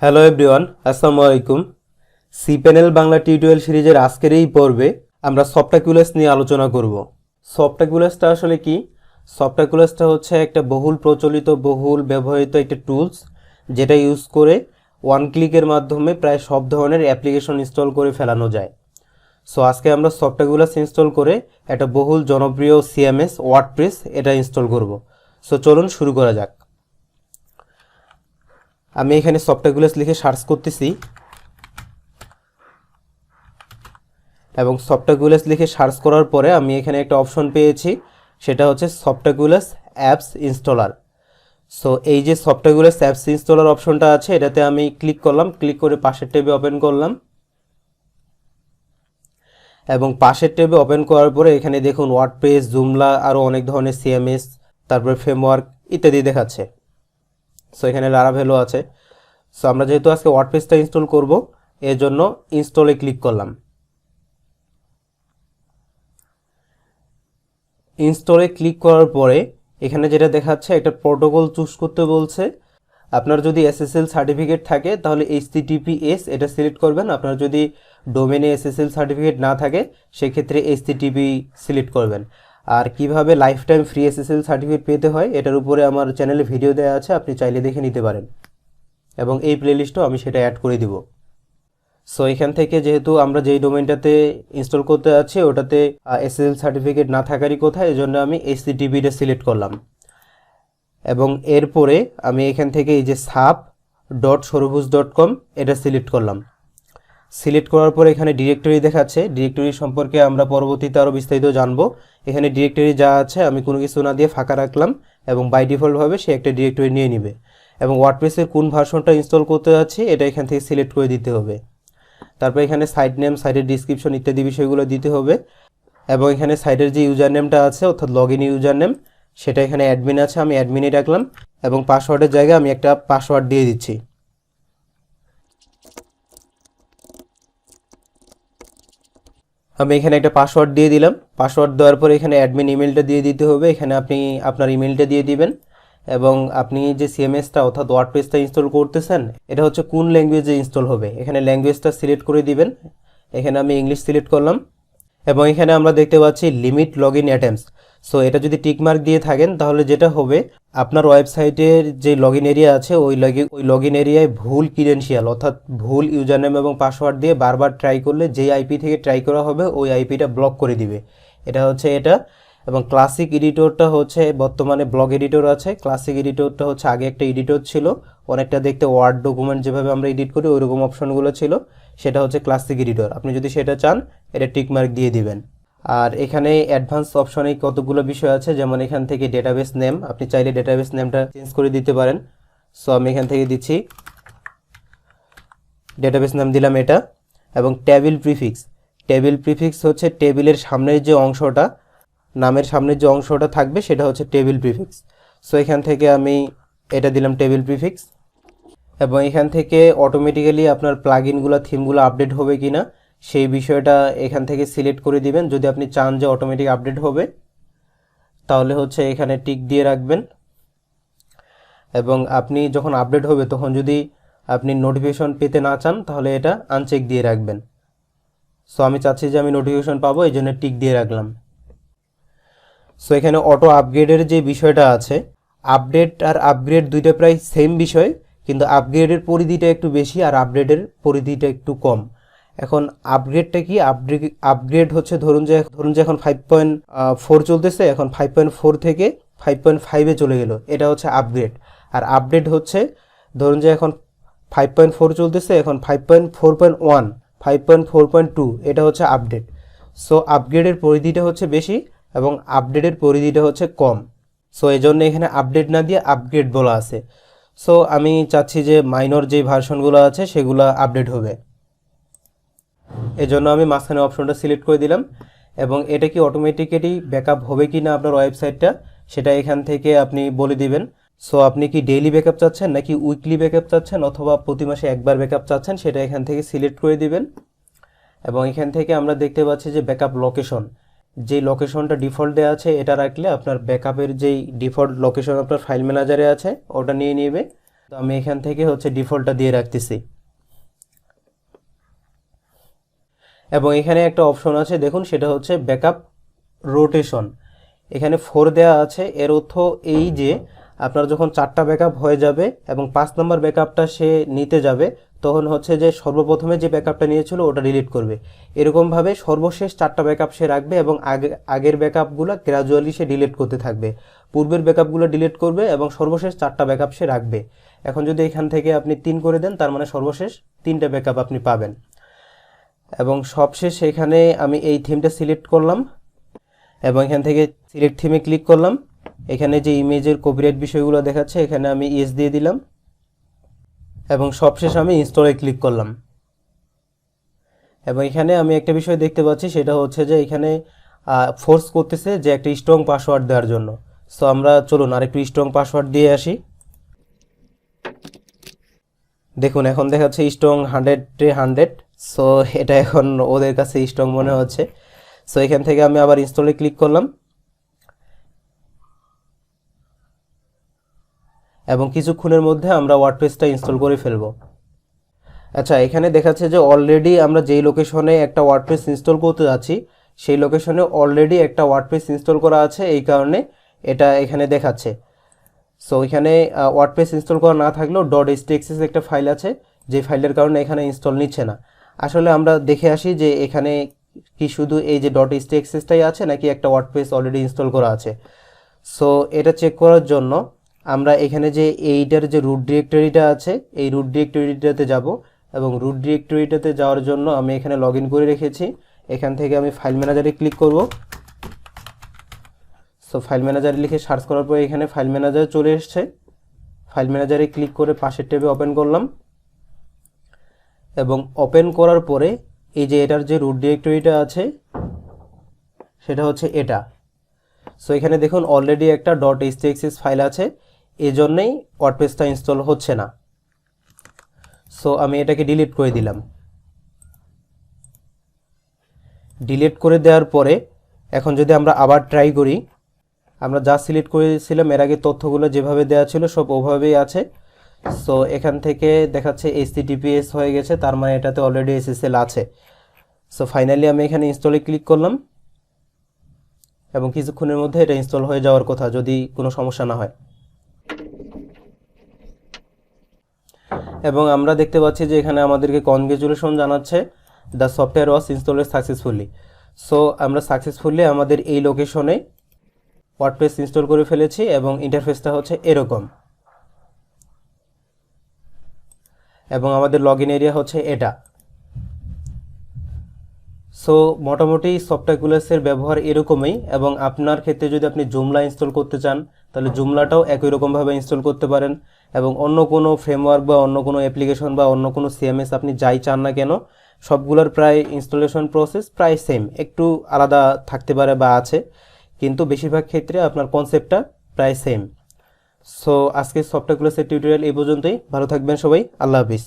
Hello everyone, আসসালামু আলাইকুম। cPanel Bangla tutorial সিরিজের আজকের এই পর্বে আমরা সফটাকুলাস নিয়ে আলোচনা করব। সফটাকুলাসটা আসলে কি? সফটাকুলাসটা হচ্ছে একটা বহুল প্রচলিত, বহুল ব্যবহৃত একটা টুলস, যেটা ইউজ করে ওয়ান ক্লিকের মাধ্যমে প্রায় সব ধরনের অ্যাপ্লিকেশন ইনস্টল করে ফেলানো যায়। সো আজকে আমরা সফটাকুলাস ইনস্টল করে একটা বহুল জনপ্রিয় সিএমএস ওয়ার্ডপ্রেস এটা ইনস্টল করব। সো চলুন শুরু করা যাক। আমি এখানে সফটাকুলাস লিখে সার্চ করতেছি এবং সফটাকুলাস লিখে সার্চ করার পরে আমি এখানে একটা অপশন পেয়েছি, সেটা হচ্ছে সফটাকুলাস অ্যাপস ইনস্টলার। সো এই যে সফটাকুলাস অ্যাপস ইনস্টলার অপশনটা আছে, এটাতে আমি ক্লিক করলাম। ক্লিক করে পাশের ট্যাবে ওপেন করলাম এবং পাশের ট্যাবে ওপেন করার পরে এখানে দেখুন ওয়ার্ডপ্রেস, জুমলা, আরও অনেক ধরনের সিএমএস, তারপরে ফ্রেমওয়ার্ক ইত্যাদি দেখাচ্ছে। সো এখানে লারাভেলও আছে। সো আমরা যেহেতু আজকে ওয়ার্ডপ্রেসটা ইনস্টল করব, এর জন্য ইনস্টলে ক্লিক করলাম। ইনস্টলে ক্লিক করার পরে এখানে যেটা দেখাচ্ছে, একটা প্রোটোকল চুজ করতে বলছে। আপনার যদি এসএসএল সার্টিফিকেট থাকে তাহলে HTTPS এটা সিলেক্ট করবেন। আপনার যদি ডোমেনে এসএসএল সার্টিফিকেট না থাকে সেক্ষেত্রে HTTP সিলেক্ট করবেন। আর কিভাবে life time free SSL certificate পেতে হয় এটার উপরে আমার চ্যানেলে ভিডিও দেওয়া আছে, আপনি চাইলে দেখে নিতে পারেন এবং এই প্লেলিস্টও আমি সেটা অ্যাড করে দিব। সো এখান থেকে যেহেতু আমরা যেই ডোমেনটাতে ইনস্টল করতে যাচ্ছি ওটাতে এসএসএল সার্টিফিকেট না থাকারই কথা, এই জন্য আমি HTTPটা সিলেক্ট করলাম এবং এরপরে আমি এখান থেকে এই যে sap.sorobhuj.com এটা সিলেক্ট করলাম। সিলেক্ট করার পরে এখানে ডিরেক্টরি দেখাচ্ছে। ডিরেক্টরি সম্পর্কে আমরা পরবর্তীতে আরও বিস্তারিত জানবো। এখানে ডিরেক্টরি যা আছে আমি কোনো কিছু না দিয়ে ফাঁকা রাখলাম এবং বাই ডিফল্টভাবে সে একটা ডিরেক্টরি নিয়ে নিবে। এবং ওয়ার্ডপ্রেসের কোন ভার্সনটা ইনস্টল করতে যাচ্ছি এটা এখান থেকে সিলেক্ট করে দিতে হবে। তারপর এখানে সাইট নেম, সাইটের ডিসক্রিপশন ইত্যাদি বিষয়গুলো দিতে হবে এবং এখানে সাইটের যে ইউজার নেমটা আছে অর্থাৎ লগ ইন ইউজার নেম, সেটা এখানে অ্যাডমিন আছে, আমি অ্যাডমিনই রাখলাম এবং পাসওয়ার্ডের জায়গায় আমি একটা পাসওয়ার্ড দিয়ে দিচ্ছি। আমি এখানে একটা পাসওয়ার্ড দিয়ে দিলাম। পাসওয়ার্ড দেওয়ার পরে এখানে অ্যাডমিন ইমেলটা দিয়ে দিতে হবে। এখানে আপনি আপনার ইমেলটা দিয়ে দিবেন এবং আপনি যে সিএমএসটা অর্থাৎ ওয়ার্ডপ্রেসটা ইনস্টল করতেছেন এটা হচ্ছে কোন ল্যাঙ্গুয়েজে ইনস্টল হবে, এখানে ল্যাঙ্গুয়েজটা সিলেক্ট করে দিবেন। এখানে আমি ইংলিশ সিলেক্ট করলাম এবং এখানে আমরা দেখতে পাচ্ছি limit log in attempts. So এটা যদি টিকমার্ক দিয়ে থাকেন তাহলে যেটা হবে, আপনার ওয়েবসাইটের যে লগ ইন এরিয়া আছে ওই লগ ইন এরিয়ায় ভুল ক্রিডেন্সিয়াল অর্থাৎ ভুল ইউজার নেম এবং পাসওয়ার্ড দিয়ে বারবার ট্রাই করলে যেই আইপি থেকে ট্রাই করা হবে ওই আইপিটা ব্লক করে দিবে। এটা হচ্ছে এটা। এবং ক্লাসিক এডিটরটা হচ্ছে বর্তমানে ব্লগ এডিটর আছে। ক্লাসিক এডিটরটা হচ্ছে আগে একটা এডিটর ছিল, অনেকটা দেখতে ওয়ার্ড ডকুমেন্ট যেভাবে আমরা এডিট করি ওইরকম অপশনগুলো ছিল, সেটা হচ্ছে ক্লাসিক এডিটর। আপনি যদি সেটা চান এটা টিকমার্ক দিয়ে দিবেন। আর এখানে অ্যাডভান্স অপশনে কতগুলো বিষয় আছে, যেমন এখান থেকে ডেটাবেস নেম, আপনি চাইলে ডেটাবেস নেমটা চেঞ্জ করে দিতে পারেন। সো আমি এখান থেকে দিচ্ছি ডেটাবেস নাম দিলাম এটা। এবং টেবিল প্রিফিক্স, টেবিল প্রিফিক্স হচ্ছে টেবিলের সামনের যে অংশটা, নামের সামনের যে অংশটা থাকবে সেটা হচ্ছে টেবিল প্রিফিক্স। সো এখান থেকে আমি এটা দিলাম টেবিল প্রিফিক্স এবং এখান থেকে অটোমেটিক্যালি আপনার প্লাগইনগুলো, থিমগুলো আপডেট হবে কিনা সেই বিষয়টা এখান থেকে সিলেক্ট করে দিবেন। যদি আপনি চান যে অটোমেটিক আপডেট হবে তাহলে হচ্ছে এখানে টিক দিয়ে রাখবেন এবং আপনি যখন আপডেট হবে তখন যদি আপনি নোটিফিকেশন পেতে না চান তাহলে এটা আনচেক দিয়ে রাখবেন। সো আমি চাচ্ছি যে আমি নোটিফিকেশন পাবো, এই জন্য টিক দিয়ে রাখলাম। সো এখানে অটো আপগ্রেডের যে বিষয়টা আছে, আপডেট আর আপগ্রেড দুইটা প্রায় সেম বিষয়, কিন্তু আপগ্রেডের পরিধিটা একটু বেশি আর আপডেটের পরিধিটা একটু কম। এখন আপগ্রেডটা কি? আপগ্রেড হচ্ছে ধরুন যে এখন 5.4 চলতেছে, এখন 5.4 থেকে 5.5-এ চলে গেল, এটা হচ্ছে আপগ্রেড। আর আপডেট হচ্ছে ধরুন যে এখন 5.4 চলতেছে, এখন 5.4.1, 5.4.2, এটা হচ্ছে আপডেট। সো আপগ্রেডের পরিধিটা হচ্ছে বেশি এবং আপডেটের পরিধিটা হচ্ছে কম। সো এই জন্য এখানে আপডেট না দিয়ে আপগ্রেড বলা আছে। সো আমি চাচ্ছি যে মাইনর যে ভার্সনগুলো আছে সেগুলো আপডেট হবে, এজন্য আমি মাঝখানে অপশনটা সিলেক্ট করে দিলাম। এবং এটা কি অটোমেটিক্যালি ব্যাকআপ হবে কি না আপনার ওয়েবসাইটটা সেটা এখান থেকে আপনি বলে দিবেন। সো আপনি কি ডেইলি ব্যাকআপ চাচ্ছেন নাকি উইকলি ব্যাকআপ চাচ্ছেন অথবা প্রতি মাসে একবার ব্যাকআপ চাচ্ছেন সেটা এখান থেকে সিলেক্ট করে দিবেন। এবং এখান থেকে আমরা দেখতে পাচ্ছি যে ব্যাকআপ লোকেশন, যেই লোকেশনটা ডিফল্ট দেওয়া আছে এটা রাখলে আপনার ব্যাকআপের যেই ডিফল্ট লোকেশন আপনার ফাইল ম্যানেজারে আছে ওটা নিয়ে নেবে। তো আমি এখান থেকে হচ্ছে ডিফল্টটা দিয়ে রাখতেছি। এবং এখানে একটা অপশন আছে দেখুন, সেটা হচ্ছে ব্যাকআপ রোটেশন। এখানে 4 দেওয়া আছে, এর অর্থ এই যে আপনার যখন 4টা ব্যাকআপ হয়ে যাবে এবং 5 নম্বর ব্যাকআপটা সে নিতে যাবে, তখন হচ্ছে যে সর্বপ্রথমে যে ব্যাকআপটা নিয়েছিল ওটা ডিলিট করবে। এরকমভাবে সর্বশেষ 4টা ব্যাকআপ সে রাখবে এবং আগের ব্যাকআপগুলো গ্র্যাজুয়ালি সে ডিলিট করতে থাকবে। পূর্বের ব্যাকআপগুলো ডিলিট করবে এবং সর্বশেষ 4টা ব্যাকআপ সে রাখবে। এখন যদি এখান থেকে আপনি 3 করে দেন, তার মানে সর্বশেষ 3টা ব্যাকআপ আপনি পাবেন। এবং সবশেষ এখানে আমি এই থিমটা সিলেক্ট করলাম এবং এখান থেকে সিলেক্ট থিমে ক্লিক করলাম। এখানে যে ইমেজের কপিরাইট বিষয়গুলো দেখাচ্ছে, এখানে আমি ইয়েস দিয়ে দিলাম এবং সবশেষ আমি ইনস্টলে ক্লিক করলাম। এবং এখানে আমি একটা বিষয় দেখতে পাচ্ছি, সেটা হচ্ছে যে এখানে ফোর্স করতেছে যে একটা স্ট্রং পাসওয়ার্ড দেওয়ার জন্য। সো আমরা চলুন আরেকটু স্ট্রং পাসওয়ার্ড দিয়ে আসি। দেখুন এখন দেখাচ্ছে স্ট্রং 100 সো এটা এখন ওদের কাছে স্ট্রং মনে হচ্ছে। সো এখান থেকে আমি আবার ইনস্টলে ক্লিক করলাম এবং কিছুক্ষণের মধ্যে আমরা ওয়ার্ডপ্রেসটা ইনস্টল করে ফেলব। আচ্ছা, এখানে দেখাচ্ছে যে অলরেডি আমরা যেই লোকেশনে একটা ওয়ার্ডপ্রেস ইনস্টল করতে যাচ্ছি, সেই লোকেশনে অলরেডি একটা ওয়ার্ডপ্রেস ইনস্টল করা আছে, এই কারণে এটা এখানে দেখাচ্ছে। সো এখানে ওয়ার্ডপ্রেস ইনস্টল করা না থাকলেও .htxs একটা ফাইল আছে, যে ফাইলের কারণে এখানে ইনস্টল নিচ্ছে না। আসলে আমরা দেখে আসি যে এখানে কি শুধু এই যে .htxsটাই আছে নাকি একটা ওয়ার্ডপ্রেস অলরেডি ইনস্টল করা আছে। সো এটা চেক করার জন্য আমরা এখানে যে এইটার যে রুট ডিরেক্টরিটা আছে, এই রুট ডিরেক্টরিটাতে যাব এবং রুট ডিরেক্টরিটাতে যাওয়ার জন্য আমি এখানে লগ ইন করে রেখেছি। এখান থেকে আমি ফাইল ম্যানেজারে ক্লিক করব। সো ফাইল ম্যানেজারে লিখে সার্চ করার পরে এখানে ফাইল ম্যানেজার চলে এসছে। ফাইল ম্যানেজারে ক্লিক করে পাশের ট্যাবে ওপেন করলাম এবং ওপেন করার পরে এই যে এটার যে রুট ডিরেক্টরিটা আছে সেটা হচ্ছে এটা। সো এখানে দেখুন অলরেডি একটা .htxs ফাইল আছে, এজন্যই ওয়ার্ডপ্রেসটা ইনস্টল হচ্ছে না। সো আমি এটাকে ডিলিট করে দিলাম। ডিলিট করে দেওয়ার পরে এখন যদি আমরা আবার ট্রাই করি, আমরা যা সিলেক্ট করেছিলাম এর আগে তথ্যগুলো যেভাবে দেওয়া ছিল সব ওভাবেই আছে। সো এখান থেকে দেখাচ্ছে HTTPS হয়ে গেছে, তার মানে এটাতে অলরেডি SSL আছে। সো ফাইনালি আমি এখানে ইনস্টলে ক্লিক করলাম এবং কিছুক্ষণের মধ্যে এটা ইনস্টল হয়ে যাওয়ার কথা, যদি কোনো সমস্যা না হয়। এবং আমরা দেখতে পাচ্ছি যে এখানে আমাদেরকে কনগ্রেচুলেশন জানাচ্ছে, the software was installed successfully. So আমরা সাকসেসফুলি আমাদের এই লোকেশনে ওয়ার্ডপ্রেস ইনস্টল করে ফেলেছি এবং ইন্টারফেসটা হচ্ছে এরকম এবং আমাদের লগ ইন এরিয়া হচ্ছে এটা। সো মোটামুটি সফটাকুলাসের ব্যবহার এরকমই। এবং আপনার ক্ষেত্রে যদি আপনি জুমলা ইনস্টল করতে চান, তাহলে জুমলাটাও একই রকমভাবে ইনস্টল করতে পারেন। এবং অন্য কোনো ফ্রেমওয়ার্ক বা অন্য কোনো অ্যাপ্লিকেশন বা অন্য কোনো CMS আপনি যাই চান না কেন, সবগুলোর প্রায় ইনস্টলেশন প্রসেস প্রায় সেম, একটু আলাদা থাকতে পারে বা আছে, কিন্তু বেশিরভাগ ক্ষেত্রে আপনার কনসেপ্টটা প্রায় সেম। সো আজকে সফটাকুলাসের টিউটোরিয়াল এই পর্যন্তই। ভালো থাকবেন সবাই, আল্লাহ হাফিজ।